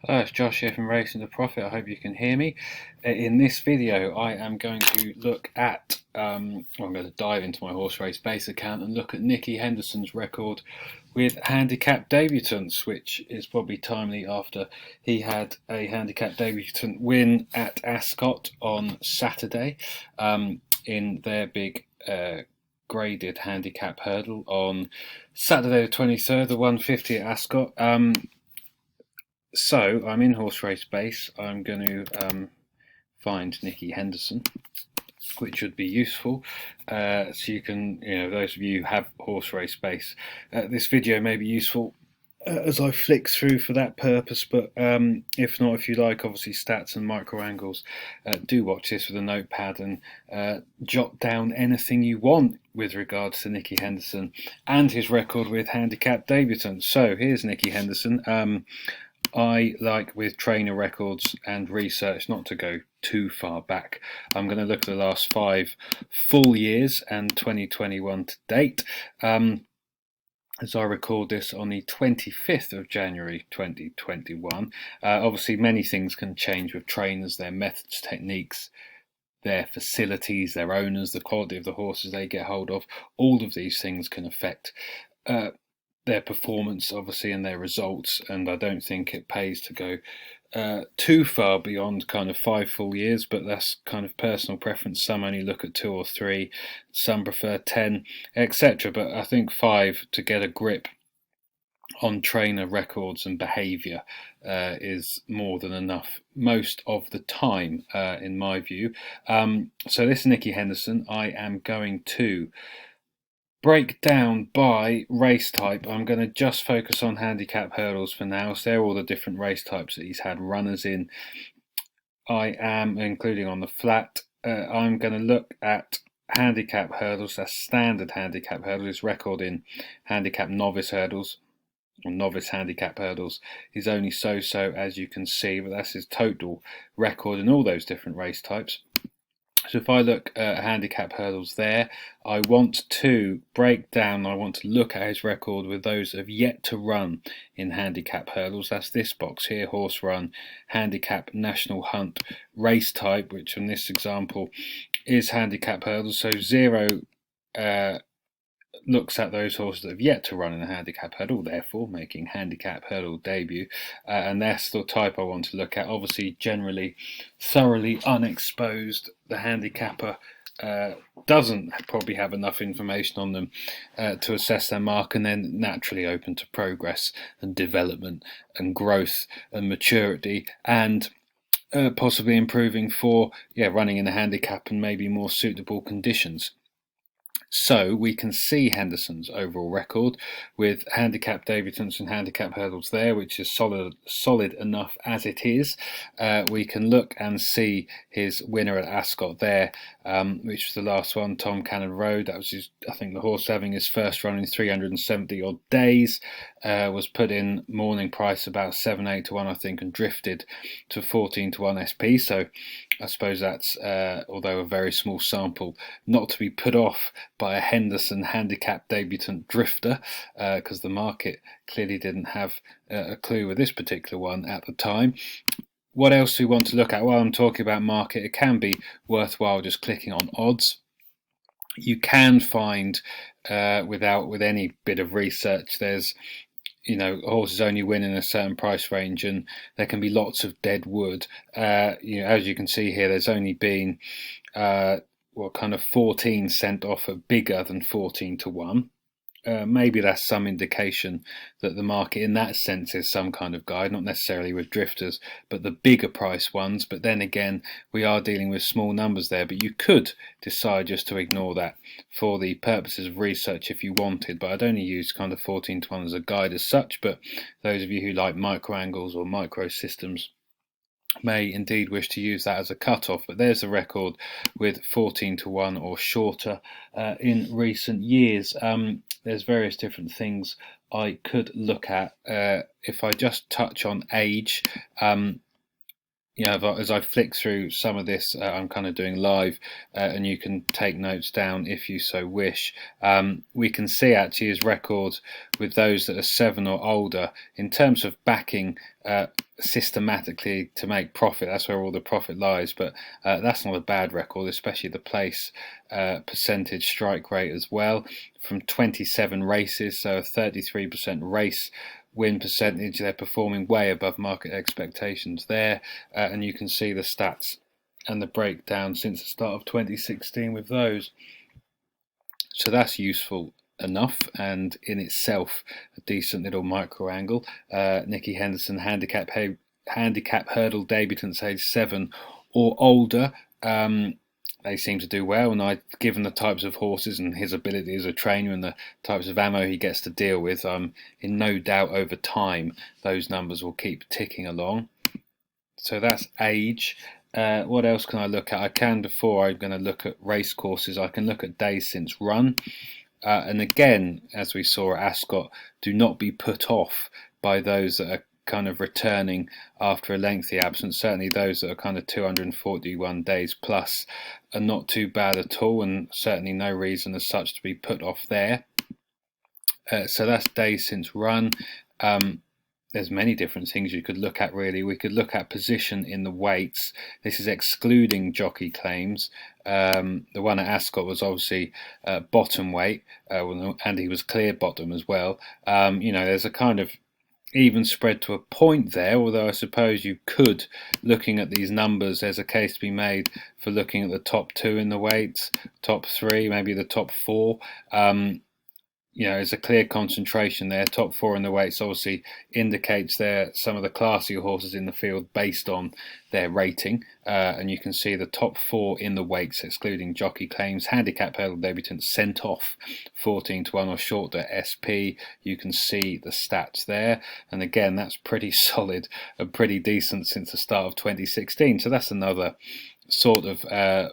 Hello, it's Josh here from Racing to Profit. I hope you can hear me. In this video, I am going to look at, I'm going to dive into my horse race base account and look at Nicky Henderson's record with Handicap Debutants, which is probably timely after he had a Handicap Debutant win at Ascot on Saturday in their big graded Handicap Hurdle on Saturday the 23rd, the 150 at Ascot. So I'm in horse race base. I'm going to find Nicky Henderson, which would be useful. So you can, those of you who have horse race base, this video may be useful as I flick through for that purpose. But if not, if you like, obviously stats and micro angles, do watch this with a notepad and jot down anything you want with regards to Nicky Henderson and his record with Handicap Debutants. So here's Nicky Henderson. I like with trainer records and research not to go too far back. I'm going to look at the last 5 full years and 2021 to date. As I record this on the 25th of January 2021. Obviously many things can change with trainers, their methods, techniques, their facilities, their owners, the quality of the horses they get hold of. All of these things can affect their performance, obviously, and their results, and I don't think it pays to go too far beyond kind of 5 full years, but that's kind of personal preference. Some only look at 2 or 3, some prefer 10, etc. But I think 5 to get a grip on trainer records and behaviour is more than enough most of the time, in my view. So this is Nicky Henderson. I am going to break down by race type. I'm going to just focus on handicap hurdles for now. So they're all the different race types that he's had runners in. I am including on the flat. I'm going to look at handicap hurdles. That's standard handicap hurdles. His record in handicap novice hurdles or novice handicap hurdles is only so-so, as you can see, but that's his total record in all those different race types. So if I look at handicap hurdles there, I want to break down, I want to look at his record with those that have yet to run in handicap hurdles. That's this box here, horse run, handicap, national hunt, race type, which in this example is handicap hurdles. So 0 looks at those horses that have yet to run in a handicap hurdle, therefore making handicap hurdle debut, and that's the type I want to look at. Obviously, generally thoroughly unexposed. The handicapper doesn't probably have enough information on them to assess their mark, and then naturally open to progress and development and growth and maturity and possibly improving for running in a handicap and maybe more suitable conditions. So we can see Henderson's overall record with handicap debutants and handicap hurdles there, which is solid enough as it is. We can look and see his winner at Ascot there, which was the last one, Tom Cannon Road. That was his, I think, the horse having his first run in 370 odd days. Was put in morning price about 7-8 to 1, I think, and drifted to 14 to 1 SP. So I suppose that's, although a very small sample, not to be put off by a Henderson handicap debutant drifter, because the market clearly didn't have a clue with this particular one at the time. What else do we want to look at? While I'm talking about market, it can be worthwhile just clicking on odds. You can find, with any bit of research, there's horses only win in a certain price range, and there can be lots of dead wood. As you can see here, there's only been kind of 14 sent off at bigger than 14 to 1. Maybe that's some indication that the market in that sense is some kind of guide, not necessarily with drifters, but the bigger price ones. But then again, we are dealing with small numbers there, but you could decide just to ignore that for the purposes of research if you wanted. But I'd only use kind of 14 to 1 as a guide as such. But those of you who like micro angles or micro systems may indeed wish to use that as a cutoff. But there's the record with 14 to 1 or shorter in recent years. There's various different things I could look at. If I just touch on age, as I flick through some of this, I'm kind of doing live, and you can take notes down if you so wish. We can see actually his record with those that are 7 or older in terms of backing systematically to make profit. That's where all the profit lies, but that's not a bad record, especially the place percentage strike rate as well, from 27 races, so a 33% race win percentage. They're performing way above market expectations there, and you can see the stats and the breakdown since the start of 2016 with those. So that's useful enough, and in itself a decent little micro angle. Nicky Henderson, handicap hurdle debutants age 7 or older. They seem to do well, and given the types of horses and his ability as a trainer and the types of ammo he gets to deal with, I'm in no doubt over time those numbers will keep ticking along. So that's age. What else can I look at? Before I'm going to look at race courses, I can look at days since run. And again, as we saw at Ascot, do not be put off by those that are kind of returning after a lengthy absence. Certainly those that are kind of 241 days plus are not too bad at all, and certainly no reason as such to be put off there. So that's days since run. There's many different things you could look at, really. We could look at position in the weights. This is excluding jockey claims. The one at Ascot was obviously bottom weight, and he was clear bottom as well. There's a kind of even spread to a point there, although I suppose you could, looking at these numbers, there's a case to be made for looking at the top 2 in the weights, top 3, maybe the top 4. There's a clear concentration there. Top 4 in the weights obviously indicates they're some of the classier horses in the field based on their rating. And you can see the top 4 in the weights, excluding jockey claims. Handicap hurdle debutants sent off 14-1 or short to SP. You can see the stats there. And again, that's pretty solid and pretty decent since the start of 2016. So that's another sort of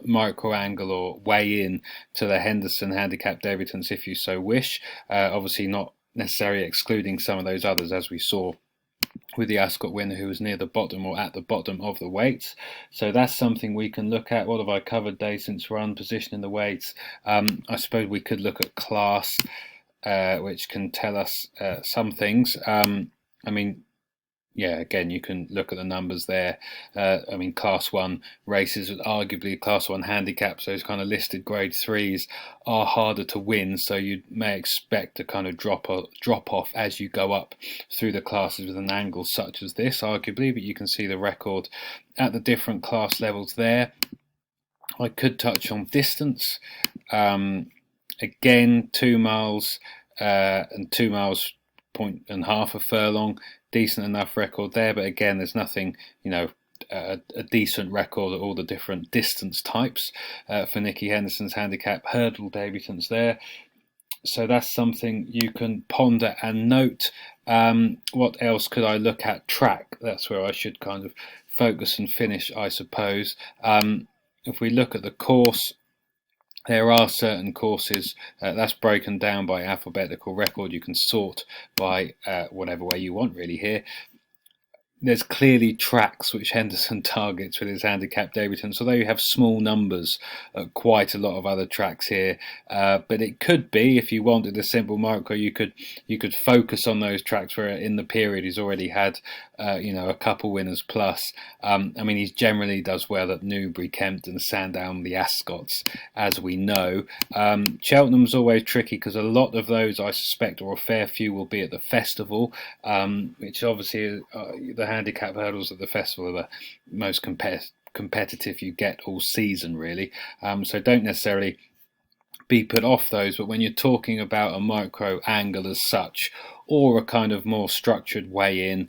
micro angle or weigh in to the Henderson handicap debutants if you so wish. Obviously not necessarily excluding some of those others, as we saw with the Ascot winner who was near the bottom or at the bottom of the weights. So that's something we can look at. What have I covered? Day since run, position in the weights. I suppose we could look at class, which can tell us some things. Again, you can look at the numbers there. Class 1 races, arguably Class 1 handicaps, those kind of listed grade 3s are harder to win, so you may expect a kind of drop off as you go up through the classes with an angle such as this, arguably, but you can see the record at the different class levels there. I could touch on distance. Again, 2 miles and 2 miles, 1.5 a furlong. Decent enough record there, but again, there's nothing, a decent record at all the different distance types for Nicky Henderson's handicap hurdle debutants there. So that's something you can ponder and note. What else could I look at? Track. That's where I should kind of focus and finish, I suppose. If we look at the course, there are certain courses that's broken down by alphabetical record. You can sort by whatever way you want, really, here. There's clearly tracks which Henderson targets with his handicap debutants, although you have small numbers at quite a lot of other tracks here. But it could be, if you wanted a simple micro, you could focus on those tracks where in the period he's already had a couple winners plus. He generally does well at Newbury, Kempton, Sandown, the Ascots, as we know. Cheltenham's always tricky because a lot of those, I suspect, or a fair few, will be at the festival, which obviously the handicap hurdles at the festival are the most competitive you get all season, really. So don't necessarily be put off those, but when you're talking about a micro angle as such, or a kind of more structured way in,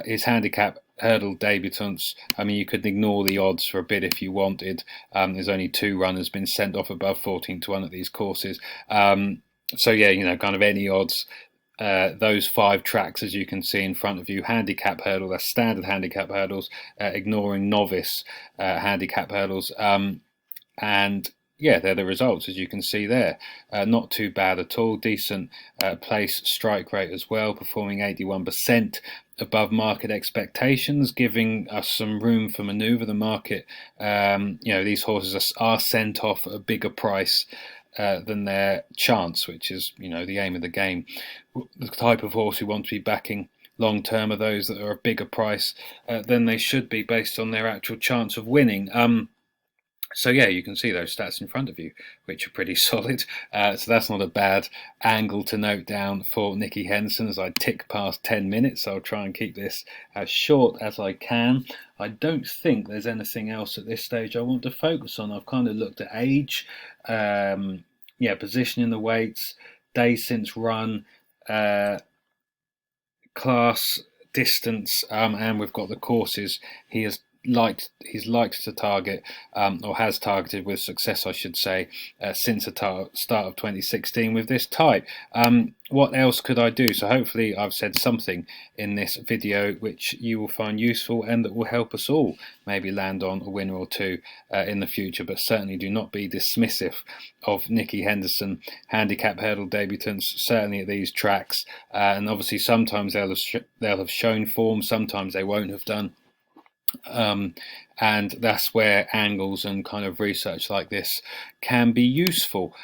his handicap hurdle debutants, you could ignore the odds for a bit if you wanted. There's only 2 runners been sent off above 14-1 at these courses. Kind of any odds. Those 5 tracks, as you can see in front of you, handicap hurdle, that's standard handicap hurdles, ignoring novice handicap hurdles, and they're the results, as you can see there. Not too bad at all. Decent place strike rate as well, performing 81% above market expectations, giving us some room for manoeuvre. The market, these horses are sent off at a bigger price than their chance, which is the aim of the game. The type of horse we want to be backing long term are those that are a bigger price than they should be based on their actual chance of winning. So yeah, you can see those stats in front of you, which are pretty solid. So that's not a bad angle to note down for Nicky Henderson as I tick past 10 minutes. I'll try and keep this as short as I can. I don't think there's anything else at this stage I want to focus on. I've kind of looked at age, yeah, position in the weights, days since run, class, distance, and we've got the courses he's liked to target, or has targeted with success, I should say, since the start of 2016 with this type. What else could I do? So hopefully I've said something in this video which you will find useful and that will help us all maybe land on a winner or two in the future, but certainly do not be dismissive of Nicky Henderson handicap hurdle debutants, certainly at these tracks. And obviously sometimes they'll have shown form, sometimes they won't have done. And that's where angles and kind of research like this can be useful.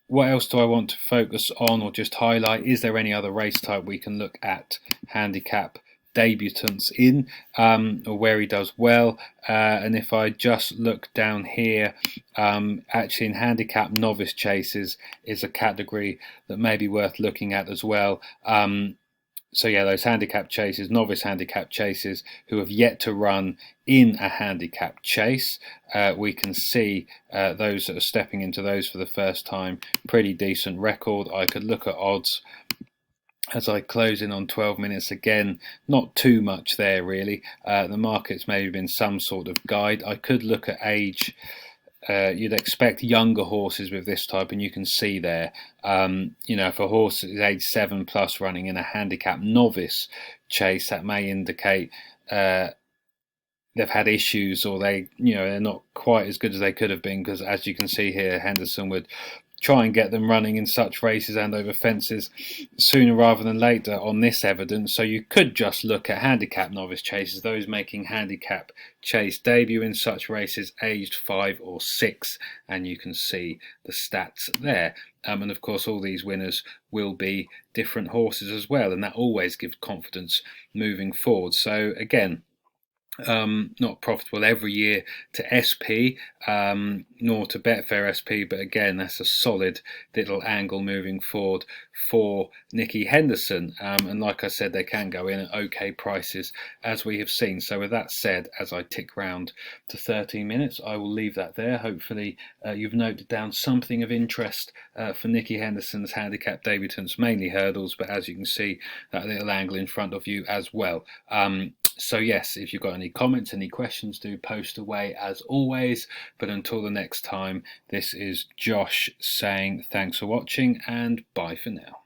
What else do I want to focus on or just highlight? Is there any other race type we can look at handicap debutants in, or where he does well? And if I just look down here, actually in handicap novice chases is a category that may be worth looking at as well. So yeah, those handicap chases, novice handicap chases who have yet to run in a handicap chase, we can see those that are stepping into those for the first time, pretty decent record. I could look at odds as I close in on 12 minutes again, not too much there really. The market's maybe been some sort of guide. I could look at age. You'd expect younger horses with this type, and you can see there, you know, if a horse is age 7+ running in a handicap novice chase, that may indicate they've had issues, or they, you know, they're not quite as good as they could have been, because as you can see here, Henderson would try and get them running in such races and over fences sooner rather than later on this evidence. So you could just look at handicap novice chases, those making handicap chase debut in such races aged 5 or 6, and you can see the stats there. And of course all these winners will be different horses as well, and that always gives confidence moving forward. So again, not profitable every year to SP, nor to Betfair SP, but again, that's a solid little angle moving forward for Nicky Henderson. And like I said, they can go in at okay prices, as we have seen. So with that said, as I tick round to 13 minutes, I will leave that there. Hopefully you've noted down something of interest for Nicky Henderson's handicap debutants, mainly hurdles, but as you can see, that little angle in front of you as well. So yes, if you've got any comments, any questions, do post away as always. But until the next time, this is Josh saying thanks for watching and bye for now.